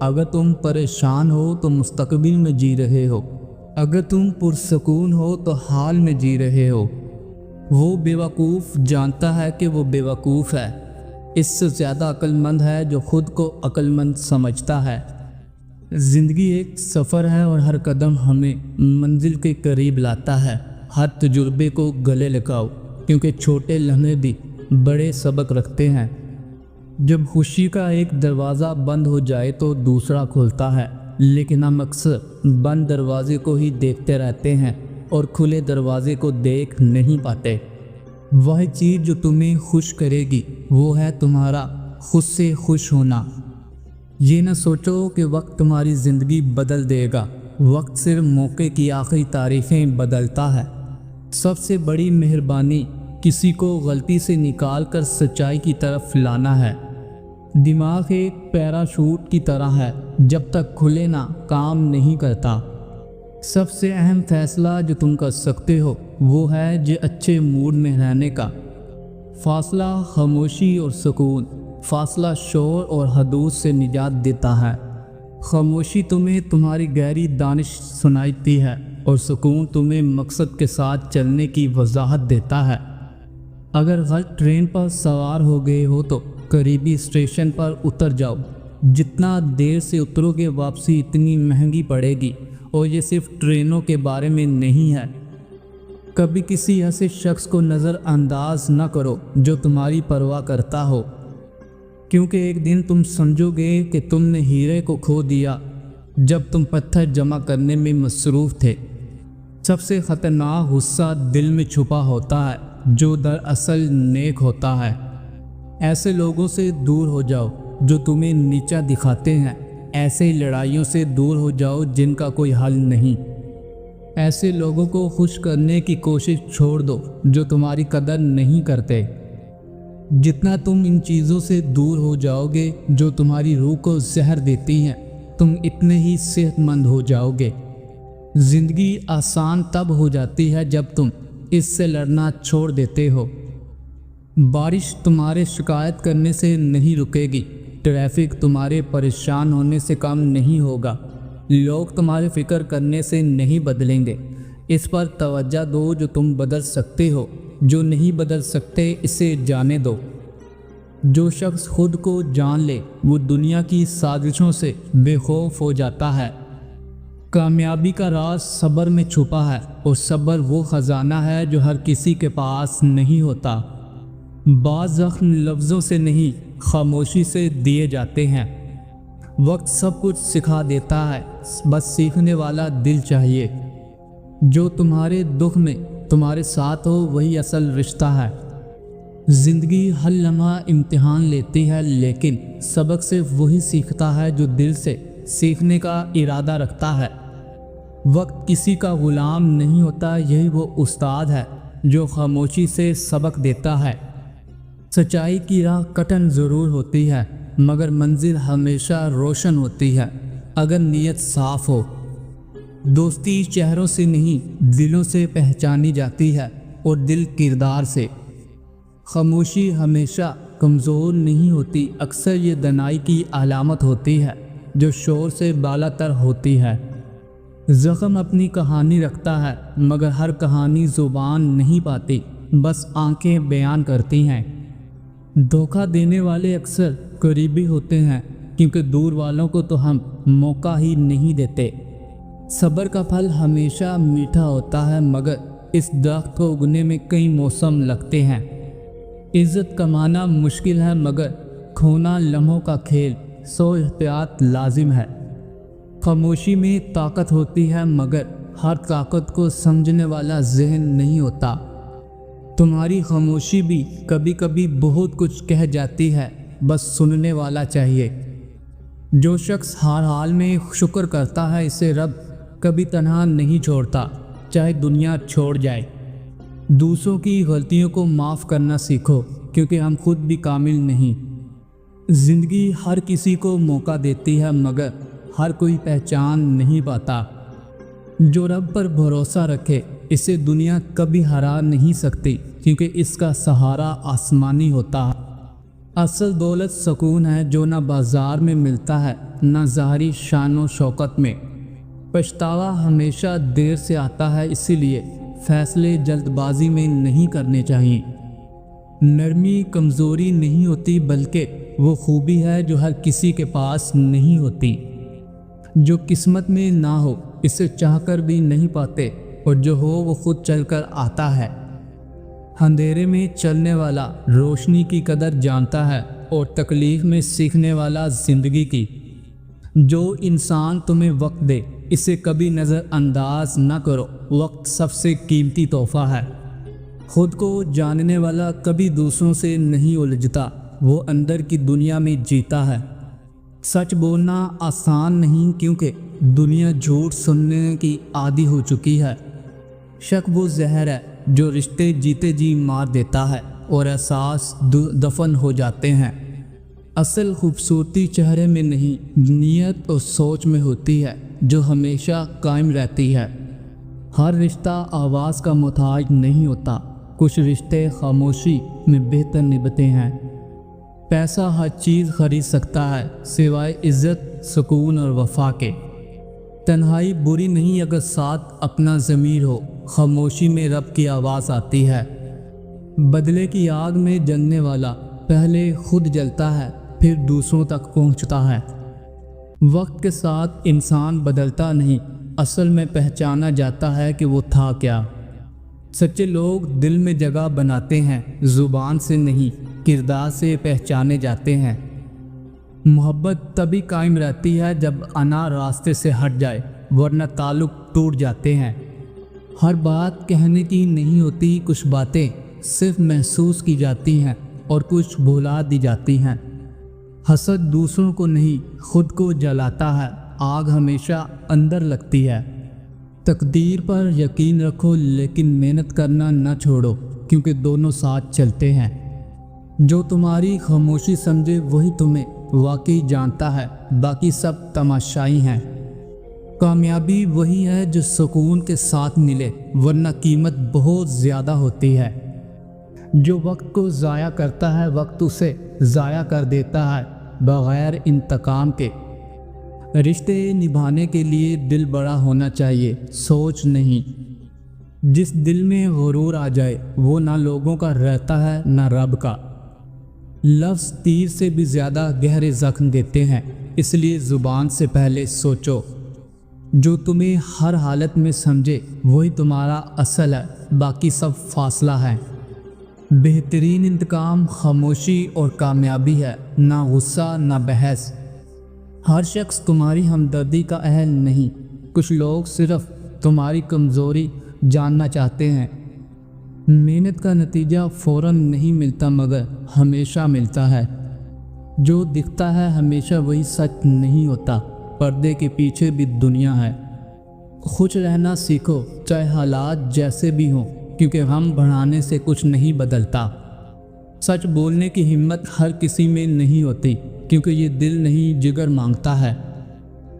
اگر تم پریشان ہو تو مستقبل میں جی رہے ہو، اگر تم پرسکون ہو تو حال میں جی رہے ہو۔ وہ بیوقوف جانتا ہے کہ وہ بیوقوف ہے، اس سے زیادہ عقل مند ہے جو خود کو عقل مند سمجھتا ہے۔ زندگی ایک سفر ہے اور ہر قدم ہمیں منزل کے قریب لاتا ہے۔ ہر تجربے کو گلے لگاؤ، کیونکہ چھوٹے لمحے بھی بڑے سبق رکھتے ہیں۔ جب خوشی کا ایک دروازہ بند ہو جائے تو دوسرا کھلتا ہے، لیکن ہم اکثر بند دروازے کو ہی دیکھتے رہتے ہیں اور کھلے دروازے کو دیکھ نہیں پاتے۔ وہ چیز جو تمہیں خوش کرے گی وہ ہے تمہارا خود سے خوش ہونا۔ یہ نہ سوچو کہ وقت تمہاری زندگی بدل دے گا، وقت صرف موقع کی آخری تاریخیں بدلتا ہے۔ سب سے بڑی مہربانی کسی کو غلطی سے نکال کر سچائی کی طرف لانا ہے۔ دماغ ایک پیراشوٹ کی طرح ہے، جب تک کھلے نہ کام نہیں کرتا۔ سب سے اہم فیصلہ جو تم کر سکتے ہو وہ ہے اچھے موڈ میں رہنے کا۔ فاصلہ خاموشی اور سکون، فاصلہ شور اور حدود سے نجات دیتا ہے۔ خاموشی تمہیں تمہاری گہری دانش سناتی ہے اور سکون تمہیں مقصد کے ساتھ چلنے کی وضاحت دیتا ہے۔ اگر غلط ٹرین پر سوار ہو گئے ہو تو قریبی اسٹیشن پر اتر جاؤ۔ جتنا دیر سے اترو گے واپسی اتنی مہنگی پڑے گی، اور یہ صرف ٹرینوں کے بارے میں نہیں ہے۔ کبھی کسی ایسے شخص کو نظر انداز نہ کرو جو تمہاری پرواہ کرتا ہو، کیونکہ ایک دن تم سمجھو گے کہ تم نے ہیرے کو کھو دیا جب تم پتھر جمع کرنے میں مصروف تھے۔ سب سے خطرناک غصہ دل میں چھپا ہوتا ہے جو دراصل نیک ہوتا ہے۔ ایسے لوگوں سے دور ہو جاؤ جو تمہیں نیچا دکھاتے ہیں۔ ایسے لڑائیوں سے دور ہو جاؤ جن کا کوئی حل نہیں۔ ایسے لوگوں کو خوش کرنے کی کوشش چھوڑ دو جو تمہاری قدر نہیں کرتے۔ جتنا تم ان چیزوں سے دور ہو جاؤ گے جو تمہاری روح کو زہر دیتی ہیں، تم اتنے ہی صحت مند ہو جاؤ گے۔ زندگی آسان تب ہو جاتی ہے جب تم اس سے لڑنا چھوڑ دیتے ہو۔ بارش تمہارے شکایت کرنے سے نہیں رکے گی، ٹریفک تمہارے پریشان ہونے سے کم نہیں ہوگا، لوگ تمہارے فکر کرنے سے نہیں بدلیں گے۔ اس پر توجہ دو جو تم بدل سکتے ہو، جو نہیں بدل سکتے اسے جانے دو۔ جو شخص خود کو جان لے وہ دنیا کی سازشوں سے بے خوف ہو جاتا ہے۔ کامیابی کا راز صبر میں چھپا ہے، اور صبر وہ خزانہ ہے جو ہر کسی کے پاس نہیں ہوتا۔ بعض زخم لفظوں سے نہیں خاموشی سے دیے جاتے ہیں۔ وقت سب کچھ سکھا دیتا ہے، بس سیکھنے والا دل چاہیے۔ جو تمہارے دکھ میں تمہارے ساتھ ہو وہی اصل رشتہ ہے۔ زندگی ہر لمحہ امتحان لیتی ہے، لیکن سبق صرف وہی سیکھتا ہے جو دل سے سیکھنے کا ارادہ رکھتا ہے۔ وقت کسی کا غلام نہیں ہوتا، یہی وہ استاد ہے جو خاموشی سے سبق دیتا ہے۔ سچائی کی راہ کٹن ضرور ہوتی ہے، مگر منزل ہمیشہ روشن ہوتی ہے اگر نیت صاف ہو۔ دوستی چہروں سے نہیں دلوں سے پہچانی جاتی ہے، اور دل کردار سے۔ خاموشی ہمیشہ کمزور نہیں ہوتی، اکثر یہ دانائی کی علامت ہوتی ہے جو شور سے بالا تر ہوتی ہے۔ زخم اپنی کہانی رکھتا ہے، مگر ہر کہانی زبان نہیں پاتی، بس آنکھیں بیان کرتی ہیں۔ دھوکہ دینے والے اکثر قریبی ہوتے ہیں، کیونکہ دور والوں کو تو ہم موقع ہی نہیں دیتے۔ صبر کا پھل ہمیشہ میٹھا ہوتا ہے، مگر اس درخت کو اگنے میں کئی موسم لگتے ہیں۔ عزت کمانا مشکل ہے، مگر کھونا لمحوں کا کھیل، سو احتیاط لازم ہے۔ خاموشی میں طاقت ہوتی ہے، مگر ہر طاقت کو سمجھنے والا ذہن نہیں ہوتا۔ تمہاری خاموشی بھی کبھی کبھی بہت کچھ کہہ جاتی ہے، بس سننے والا چاہیے۔ جو شخص ہر حال میں شکر کرتا ہے اسے رب کبھی تنہا نہیں چھوڑتا، چاہے دنیا چھوڑ جائے۔ دوسروں کی غلطیوں کو معاف کرنا سیکھو، کیونکہ ہم خود بھی کامل نہیں۔ زندگی ہر کسی کو موقع دیتی ہے، مگر ہر کوئی پہچان نہیں پاتا۔ جو رب پر بھروسہ رکھے اسے دنیا کبھی ہرا نہیں سکتی، کیونکہ اس کا سہارا آسمانی ہوتا ہے۔ اصل دولت سکون ہے جو نہ بازار میں ملتا ہے نہ ظاہری شان و شوکت میں۔ پچھتاوا ہمیشہ دیر سے آتا ہے، اسی لیے فیصلے جلد بازی میں نہیں کرنے چاہیے۔ نرمی کمزوری نہیں ہوتی، بلکہ وہ خوبی ہے جو ہر کسی کے پاس نہیں ہوتی۔ جو قسمت میں نہ ہو اسے چاہ کر بھی نہیں پاتے، اور جو ہو وہ خود چل کر آتا ہے۔ اندھیرے میں چلنے والا روشنی کی قدر جانتا ہے، اور تکلیف میں سیکھنے والا زندگی کی۔ جو انسان تمہیں وقت دے اسے کبھی نظر انداز نہ کرو، وقت سب سے قیمتی تحفہ ہے۔ خود کو جاننے والا کبھی دوسروں سے نہیں الجھتا، وہ اندر کی دنیا میں جیتا ہے۔ سچ بولنا آسان نہیں، کیونکہ دنیا جھوٹ سننے کی عادی ہو چکی ہے۔ شک وہ زہر ہے جو رشتے جیتے جی مار دیتا ہے، اور احساس دفن ہو جاتے ہیں۔ اصل خوبصورتی چہرے میں نہیں، نیت اور سوچ میں ہوتی ہے، جو ہمیشہ قائم رہتی ہے۔ ہر رشتہ آواز کا محتاج نہیں ہوتا، کچھ رشتے خاموشی میں بہتر نبھتے ہیں۔ پیسہ ہر چیز خرید سکتا ہے سوائے عزت، سکون اور وفا کے۔ تنہائی بری نہیں اگر ساتھ اپنا ضمیر ہو، خاموشی میں رب کی آواز آتی ہے۔ بدلے کی آگ میں جلنے والا پہلے خود جلتا ہے، پھر دوسروں تک پہنچتا ہے۔ وقت کے ساتھ انسان بدلتا نہیں، اصل میں پہچانا جاتا ہے کہ وہ تھا کیا۔ سچے لوگ دل میں جگہ بناتے ہیں، زبان سے نہیں کردار سے پہچانے جاتے ہیں۔ محبت تبھی قائم رہتی ہے جب انا راستے سے ہٹ جائے، ورنہ تعلق ٹوٹ جاتے ہیں۔ ہر بات کہنے کی نہیں ہوتی، کچھ باتیں صرف محسوس کی جاتی ہیں اور کچھ بھلا دی جاتی ہیں۔ حسد دوسروں کو نہیں خود کو جلاتا ہے، آگ ہمیشہ اندر لگتی ہے۔ تقدیر پر یقین رکھو، لیکن محنت کرنا نہ چھوڑو، کیونکہ دونوں ساتھ چلتے ہیں۔ جو تمہاری خاموشی سمجھے وہی تمہیں واقعی جانتا ہے، باقی سب تماشائی ہیں۔ کامیابی وہی ہے جو سکون کے ساتھ ملے، ورنہ قیمت بہت زیادہ ہوتی ہے۔ جو وقت کو ضائع کرتا ہے، وقت اسے ضائع کر دیتا ہے بغیر انتقام کے۔ رشتے نبھانے کے لیے دل بڑا ہونا چاہیے، سوچ نہیں۔ جس دل میں غرور آ جائے وہ نہ لوگوں کا رہتا ہے نہ رب کا۔ لفظ تیر سے بھی زیادہ گہرے زخم دیتے ہیں، اس لیے زبان سے پہلے سوچو۔ جو تمہیں ہر حالت میں سمجھے وہی تمہارا اصل ہے، باقی سب فاصلہ ہے۔ بہترین انتقام خاموشی اور کامیابی ہے، نہ غصہ نہ بحث۔ ہر شخص تمہاری ہمدردی کا اہل نہیں، کچھ لوگ صرف تمہاری کمزوری جاننا چاہتے ہیں۔ محنت کا نتیجہ فوراً نہیں ملتا، مگر ہمیشہ ملتا ہے۔ جو دکھتا ہے ہمیشہ وہی سچ نہیں ہوتا، پردے کے پیچھے بھی دنیا ہے۔ خوش رہنا سیکھو، چاہے حالات جیسے بھی ہوں، کیونکہ غم بڑھانے سے کچھ نہیں بدلتا۔ سچ بولنے کی ہمت ہر کسی میں نہیں ہوتی، کیونکہ یہ دل نہیں جگر مانگتا ہے۔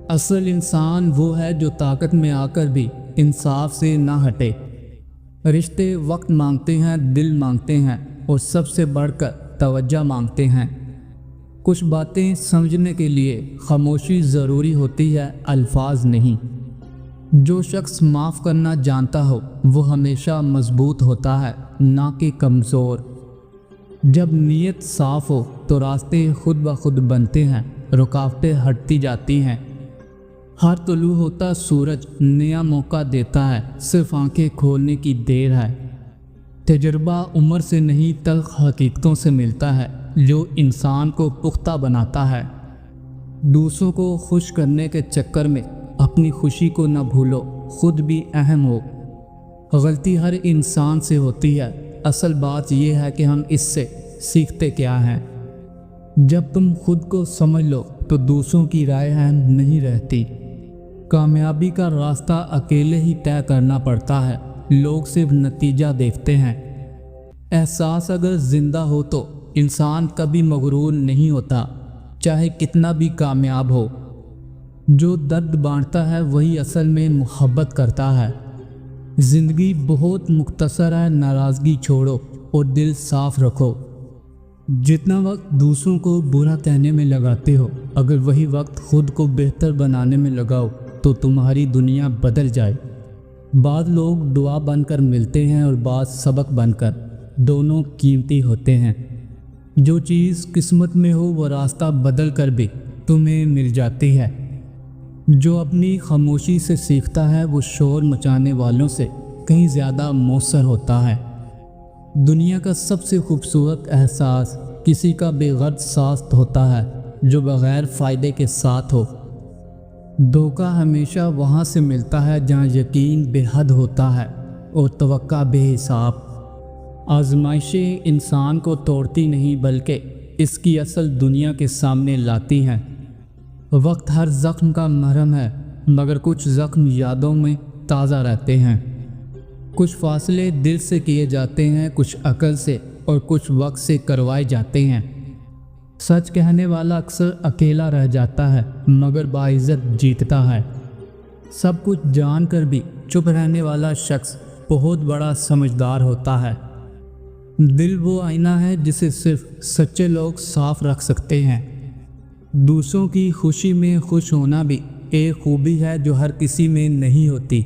اصل انسان وہ ہے جو طاقت میں آ کر بھی انصاف سے نہ ہٹے۔ رشتے وقت مانگتے ہیں، دل مانگتے ہیں، اور سب سے بڑھ کر توجہ مانگتے ہیں۔ کچھ باتیں سمجھنے کے لیے خاموشی ضروری ہوتی ہے، الفاظ نہیں۔ جو شخص معاف کرنا جانتا ہو وہ ہمیشہ مضبوط ہوتا ہے، نہ کہ کمزور۔ جب نیت صاف ہو تو راستے خود بخود بنتے ہیں، رکاوٹیں ہٹتی جاتی ہیں۔ ہر طلوع ہوتا سورج نیا موقع دیتا ہے، صرف آنکھیں کھولنے کی دیر ہے۔ تجربہ عمر سے نہیں تلخ حقیقتوں سے ملتا ہے، جو انسان کو پختہ بناتا ہے۔ دوسروں کو خوش کرنے کے چکر میں اپنی خوشی کو نہ بھولو، خود بھی اہم ہو۔ غلطی ہر انسان سے ہوتی ہے، اصل بات یہ ہے کہ ہم اس سے سیکھتے کیا ہیں۔ جب تم خود کو سمجھ لو تو دوسروں کی رائے اہم نہیں رہتی۔ کامیابی کا راستہ اکیلے ہی طے کرنا پڑتا ہے، لوگ صرف نتیجہ دیکھتے ہیں۔ احساس اگر زندہ ہو تو انسان کبھی مغرور نہیں ہوتا، چاہے کتنا بھی کامیاب ہو۔ جو درد بانٹتا ہے وہی اصل میں محبت کرتا ہے۔ زندگی بہت مختصر ہے، ناراضگی چھوڑو اور دل صاف رکھو۔ جتنا وقت دوسروں کو برا کہنے میں لگاتے ہو، اگر وہی وقت خود کو بہتر بنانے میں لگاؤ تو تمہاری دنیا بدل جائے۔ بعض لوگ دعا بن کر ملتے ہیں اور بعض سبق بن کر، دونوں قیمتی ہوتے ہیں۔ جو چیز قسمت میں ہو وہ راستہ بدل کر بھی تمہیں مل جاتی ہے۔ جو اپنی خاموشی سے سیکھتا ہے وہ شور مچانے والوں سے کہیں زیادہ مؤثر ہوتا ہے۔ دنیا کا سب سے خوبصورت احساس کسی کا بے غرض ساتھ ہوتا ہے جو بغیر فائدے کے ساتھ ہو۔ دھوکہ ہمیشہ وہاں سے ملتا ہے جہاں یقین بے حد ہوتا ہے اور توقع بے حساب۔ آزمائشیں انسان کو توڑتی نہیں بلکہ اس کی اصل دنیا کے سامنے لاتی ہیں۔ وقت ہر زخم کا مرہم ہے، مگر کچھ زخم یادوں میں تازہ رہتے ہیں۔ کچھ فاصلے دل سے کیے جاتے ہیں، کچھ عقل سے اور کچھ وقت سے کروائے جاتے ہیں۔ سچ کہنے والا اکثر اکیلا رہ جاتا ہے مگر باعزت جیتتا ہے۔ سب کچھ جان کر بھی چپ رہنے والا شخص بہت بڑا سمجھدار ہوتا ہے۔ دل وہ آئینہ ہے جسے صرف سچے لوگ صاف رکھ سکتے ہیں۔ دوسروں کی خوشی میں خوش ہونا بھی ایک خوبی ہے جو ہر کسی میں نہیں ہوتی۔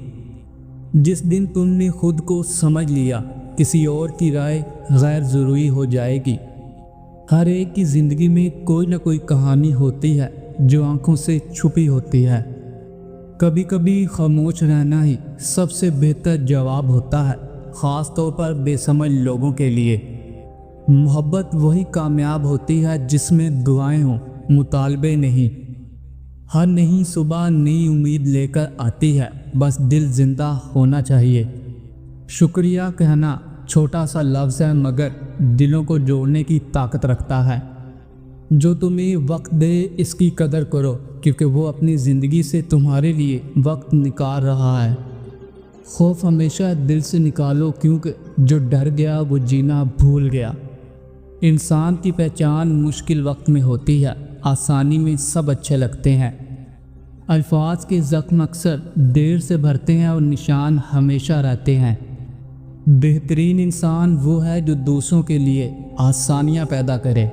جس دن تم نے خود کو سمجھ لیا، کسی اور کی رائے غیر ضروری ہو جائے گی۔ ہر ایک کی زندگی میں کوئی نہ کوئی کہانی ہوتی ہے جو آنکھوں سے چھپی ہوتی ہے۔ کبھی کبھی خاموش رہنا ہی سب سے بہتر جواب ہوتا ہے، خاص طور پر بے سمجھ لوگوں کے لیے۔ محبت وہی کامیاب ہوتی ہے جس میں دعائیں ہوں، مطالبے نہیں۔ ہر نئی صبح نئی امید لے کر آتی ہے، بس دل زندہ ہونا چاہیے۔ شکریہ کہنا چھوٹا سا لفظ ہے مگر دلوں کو جوڑنے کی طاقت رکھتا ہے۔ جو تمہیں وقت دے اس کی قدر کرو، کیونکہ وہ اپنی زندگی سے تمہارے لیے وقت نکال رہا ہے۔ خوف ہمیشہ دل سے نکالو، کیونکہ جو ڈر گیا وہ جینا بھول گیا۔ انسان کی پہچان مشکل وقت میں ہوتی ہے، آسانی میں سب اچھے لگتے ہیں۔ الفاظ کے زخم اکثر دیر سے بھرتے ہیں اور نشان ہمیشہ رہتے ہیں۔ بہترین انسان وہ ہے جو دوسروں کے لیے آسانیاں پیدا کرے۔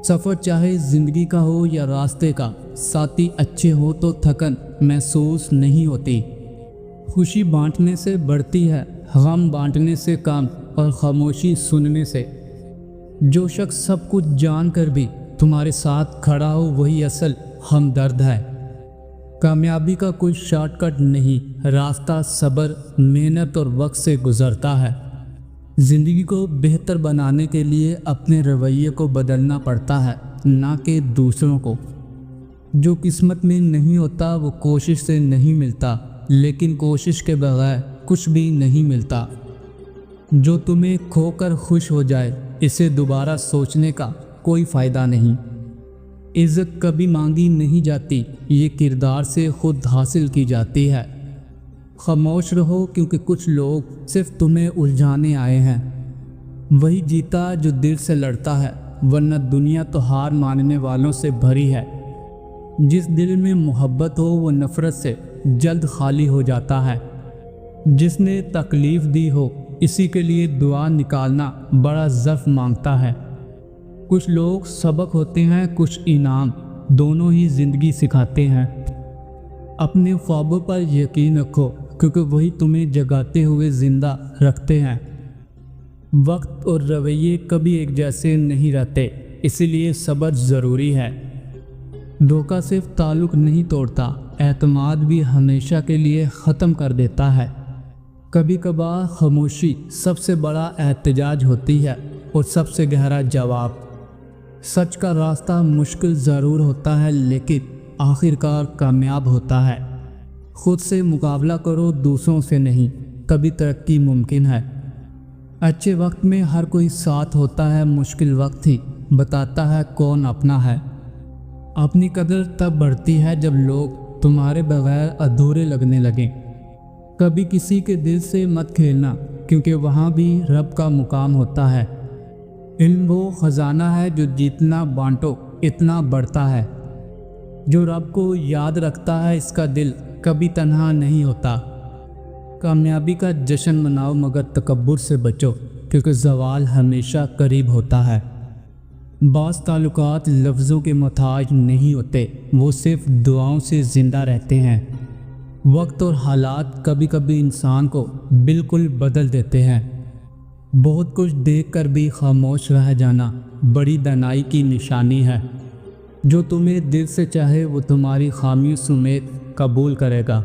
سفر چاہے زندگی کا ہو یا راستے کا، ساتھی اچھے ہو تو تھکن محسوس نہیں ہوتی۔ خوشی بانٹنے سے بڑھتی ہے، غم بانٹنے سے کم، اور خاموشی سننے سے۔ جو شخص سب کچھ جان کر بھی تمہارے ساتھ کھڑا ہو وہی اصل ہمدرد ہے۔ کامیابی کا کوئی شارٹ کٹ نہیں، راستہ صبر، محنت اور وقت سے گزرتا ہے۔ زندگی کو بہتر بنانے کے لیے اپنے رویے کو بدلنا پڑتا ہے، نہ کہ دوسروں کو۔ جو قسمت میں نہیں ہوتا وہ کوشش سے نہیں ملتا، لیکن کوشش کے بغیر کچھ بھی نہیں ملتا۔ جو تمہیں کھو کر خوش ہو جائے اسے دوبارہ سوچنے کا کوئی فائدہ نہیں۔ عزت کبھی مانگی نہیں جاتی، یہ کردار سے خود حاصل کی جاتی ہے۔ خاموش رہو کیونکہ کچھ لوگ صرف تمہیں الجھانے آئے ہیں۔ وہی جیتا جو دل سے لڑتا ہے، ورنہ دنیا تو ہار ماننے والوں سے بھری ہے۔ جس دل میں محبت ہو وہ نفرت سے جلد خالی ہو جاتا ہے۔ جس نے تکلیف دی ہو اسی کے لیے دعا نکالنا بڑا ظرف مانگتا ہے۔ کچھ لوگ سبق ہوتے ہیں، کچھ انعام، دونوں ہی زندگی سکھاتے ہیں۔ اپنے خوابوں پر یقین رکھو کیونکہ وہی تمہیں جگاتے ہوئے زندہ رکھتے ہیں۔ وقت اور رویے کبھی ایک جیسے نہیں رہتے، اسی لیے صبر ضروری ہے۔ دھوکہ صرف تعلق نہیں توڑتا، اعتماد بھی ہمیشہ کے لیے ختم کر دیتا ہے۔ کبھی کبھار خاموشی سب سے بڑا احتجاج ہوتی ہے اور سب سے گہرا جواب۔ سچ کا راستہ مشکل ضرور ہوتا ہے لیکن آخرکار کامیاب ہوتا ہے۔ خود سے مقابلہ کرو، دوسروں سے نہیں، تبھی ترقی ممکن ہے۔ اچھے وقت میں ہر کوئی ساتھ ہوتا ہے، مشکل وقت ہی بتاتا ہے کون اپنا ہے۔ اپنی قدر تب بڑھتی ہے جب لوگ تمہارے بغیر ادھورے لگنے لگیں۔ کبھی کسی کے دل سے مت کھیلنا کیونکہ وہاں بھی رب کا مقام ہوتا ہے۔ علم وہ خزانہ ہے جو جتنا بانٹو اتنا بڑھتا ہے۔ جو رب کو یاد رکھتا ہے اس کا دل کبھی تنہا نہیں ہوتا۔ کامیابی کا جشن مناؤ مگر تکبر سے بچو کیونکہ زوال ہمیشہ قریب ہوتا ہے۔ بعض تعلقات لفظوں کے محتاج نہیں ہوتے، وہ صرف دعاؤں سے زندہ رہتے ہیں۔ وقت اور حالات کبھی کبھی انسان کو بالکل بدل دیتے ہیں۔ بہت کچھ دیکھ کر بھی خاموش رہ جانا بڑی دانائی کی نشانی ہے۔ جو تمہیں دل سے چاہے وہ تمہاری خامیوں سمیت قبول کرے گا۔